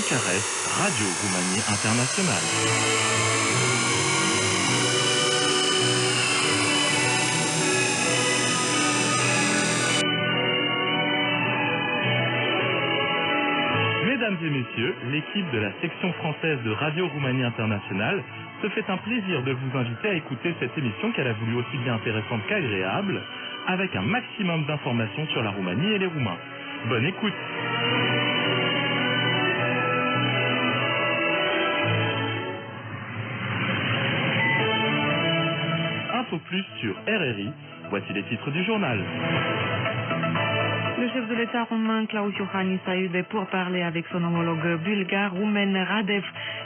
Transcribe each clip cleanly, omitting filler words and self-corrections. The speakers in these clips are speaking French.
Bucarest, Radio Roumanie Internationale. Mesdames et messieurs, l'équipe de la section française de Radio Roumanie Internationale se fait un plaisir de vous inviter à écouter cette émission qu'elle a voulu aussi bien intéressante qu'agréable, avec un maximum d'informations sur la Roumanie et les Roumains. Bonne écoute! Info plus sur RRI, voici les titres du journal. Le chef de l'État roumain Klaus Iohannis a eu des pourparlers avec son homologue bulgare Rumen Radev.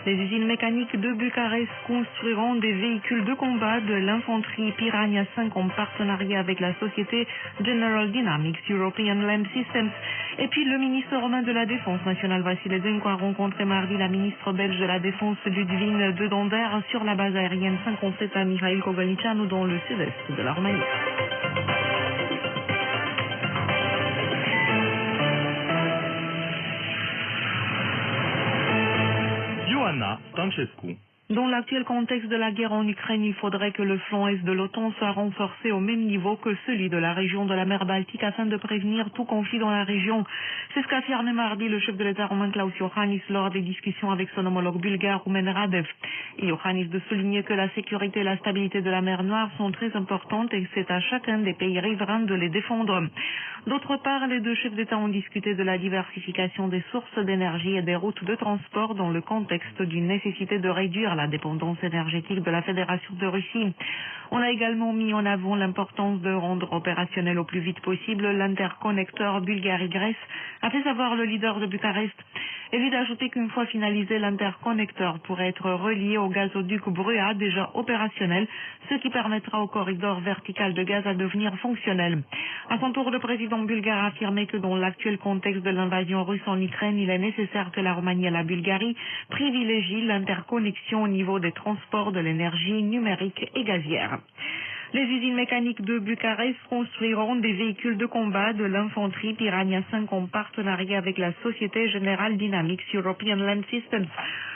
Les usines mécaniques de Bucarest construiront des véhicules de combat de l'infanterie Piranha 5 en partenariat avec la société General Dynamics European Land Systems. Et puis le ministre roumain de la Défense nationale Vasile Dâncu a rencontré mardi la ministre belge de la Défense Ludwine de Donder sur la base aérienne 57 à Mihail Cogălnicianu dans le sud-est de la Roumanie. Ioana Stancescu. Dans l'actuel contexte de la guerre en Ukraine, il faudrait que le flanc est de l'OTAN soit renforcé au même niveau que celui de la région de la mer Baltique afin de prévenir tout conflit dans la région. C'est ce qu'a affirmé mardi le chef de l'État roumain Klaus Iohannis lors des discussions avec son homologue bulgare Rumen Radev. Et Iohannis de souligner que la sécurité et la stabilité de la mer Noire sont très importantes et que c'est à chacun des pays riverains de les défendre. D'autre part, les deux chefs d'État ont discuté de la diversification des sources d'énergie et des routes de transport dans le contexte d'une nécessité de réduire la dépendance énergétique de la Fédération de Russie. On a également mis en avant l'importance de rendre opérationnel au plus vite possible l'interconnecteur Bulgarie-Grèce, a fait savoir le leader de Bucarest. Et lui d'ajouter qu'une fois finalisé, l'interconnecteur pourrait être relié au gazoduc Brua déjà opérationnel, ce qui permettra au corridor vertical de gaz à devenir fonctionnel. À son tour, le président bulgare a affirmé que dans l'actuel contexte de l'invasion russe en Ukraine, il est nécessaire que la Roumanie et la Bulgarie privilégient l'interconnexion au niveau des transports de l'énergie numérique et gazière. Les usines mécaniques de Bucarest construiront des véhicules de combat de l'infanterie Piranha 5 en partenariat avec la société General Dynamics European Land Systems.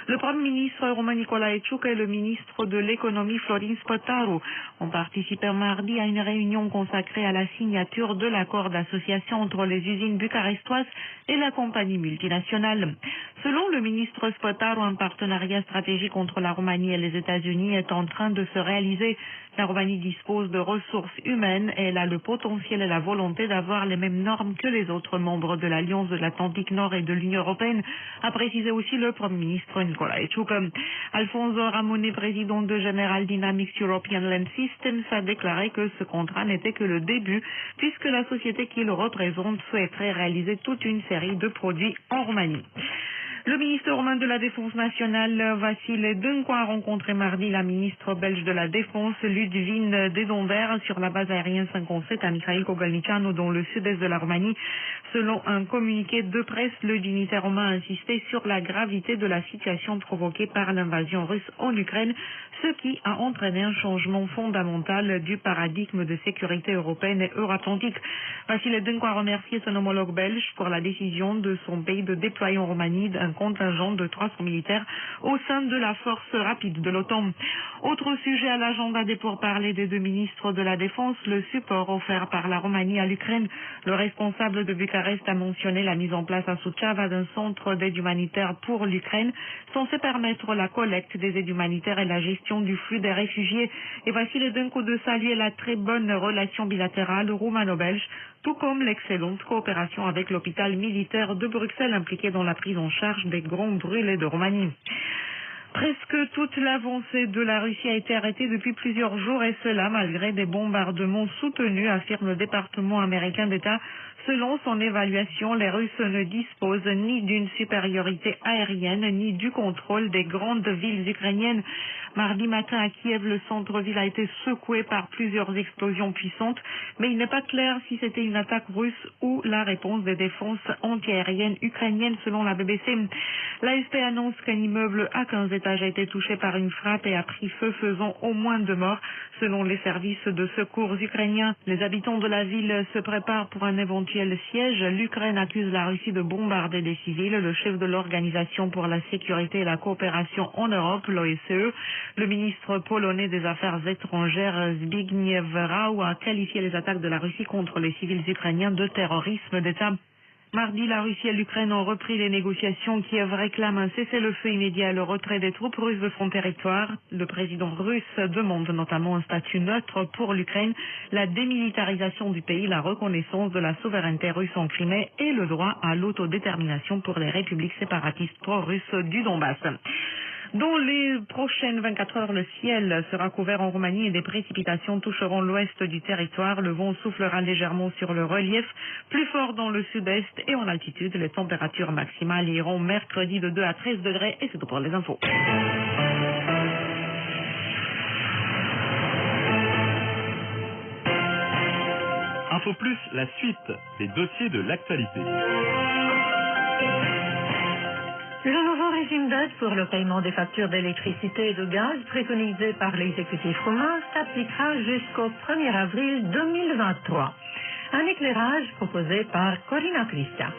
Le Premier ministre roumain Nicolae Ciucă et le ministre de l'économie Florin Spătaru ont participé mardi à une réunion consacrée à la signature de l'accord d'association entre les usines bucarestoises et la compagnie multinationale. Selon le ministre Spătaru, un partenariat stratégique entre la Roumanie et les États-Unis est en train de se réaliser. La Roumanie dispose de ressources humaines et elle a le potentiel et la volonté d'avoir les mêmes normes que les autres membres de l'Alliance de l'Atlantique Nord et de l'Union européenne, a précisé aussi le Premier ministre Nicolae Ciucă. Alfonso Ramonet, président de General Dynamics European Land Systems, a déclaré que ce contrat n'était que le début, puisque la société qu'il représente souhaiterait réaliser toute une série de produits en Roumanie. Le ministre roumain de la Défense nationale, Vasile Dâncu, a rencontré mardi la ministre belge de la Défense, Ludwine de Donder, sur la base aérienne 57 à Mihail Cogălnicianu, dans le sud-est de la Roumanie. Selon un communiqué de presse, le dignitaire roumain a insisté sur la gravité de la situation provoquée par l'invasion russe en Ukraine, ce qui a entraîné un changement fondamental du paradigme de sécurité européenne et euro-atlantique. Vasile Dâncu a remercié son homologue belge pour la décision de son pays de déployer en Roumanie un contingent de 300 militaires au sein de la force rapide de l'OTAN. Autre sujet à l'agenda des pourparlers des deux ministres de la Défense, le support offert par la Roumanie à l'Ukraine. Le responsable de Bucarest a mentionné la mise en place à Suceava d'un centre d'aide humanitaire pour l'Ukraine, censé permettre la collecte des aides humanitaires et la gestion du flux des réfugiés. Et Vasile Dâncu de saluer la très bonne relation bilatérale roumano-belge, tout comme l'excellente coopération avec l'hôpital militaire de Bruxelles impliqué dans la prise en charge des grands brûlés de Roumanie. Presque toute l'avancée de la Russie a été arrêtée depuis plusieurs jours et cela malgré des bombardements soutenus, affirme le département américain d'État. Selon son évaluation, les Russes ne disposent ni d'une supériorité aérienne ni du contrôle des grandes villes ukrainiennes. Mardi matin à Kiev, le centre-ville a été secoué par plusieurs explosions puissantes, mais il n'est pas clair si c'était une attaque russe ou la réponse des défenses antiaériennes ukrainiennes selon la BBC. L'AFP annonce qu'un immeuble à 15 étages a été touché par une frappe et a pris feu, faisant au moins 2 morts. Selon les services de secours ukrainiens, les habitants de la ville se préparent pour un éventuel ciel siège, l'Ukraine accuse la Russie de bombarder des civils. Le chef de l'Organisation pour la sécurité et la coopération en Europe, l'OSCE, le ministre polonais des Affaires étrangères Zbigniew Rau a qualifié les attaques de la Russie contre les civils ukrainiens de terrorisme d'État. Mardi, la Russie et l'Ukraine ont repris les négociations. Kiev réclame un cessez-le-feu immédiat et le retrait des troupes russes de son territoire. Le président russe demande notamment un statut neutre pour l'Ukraine, la démilitarisation du pays, la reconnaissance de la souveraineté russe en Crimée et le droit à l'autodétermination pour les républiques séparatistes pro-russes du Donbass. Dans les prochaines 24 heures, le ciel sera couvert en Roumanie et des précipitations toucheront l'ouest du territoire. Le vent soufflera légèrement sur le relief, plus fort dans le sud-est et en altitude. Les températures maximales iront mercredi de 2 à 13 degrés et c'est tout pour les infos. Info Plus, la suite des dossiers de l'actualité. Le nouveau régime d'aide pour le paiement des factures d'électricité et de gaz préconisé par l'exécutif roumain s'appliquera jusqu'au 1er avril 2023. Un éclairage proposé par Corina Cristea.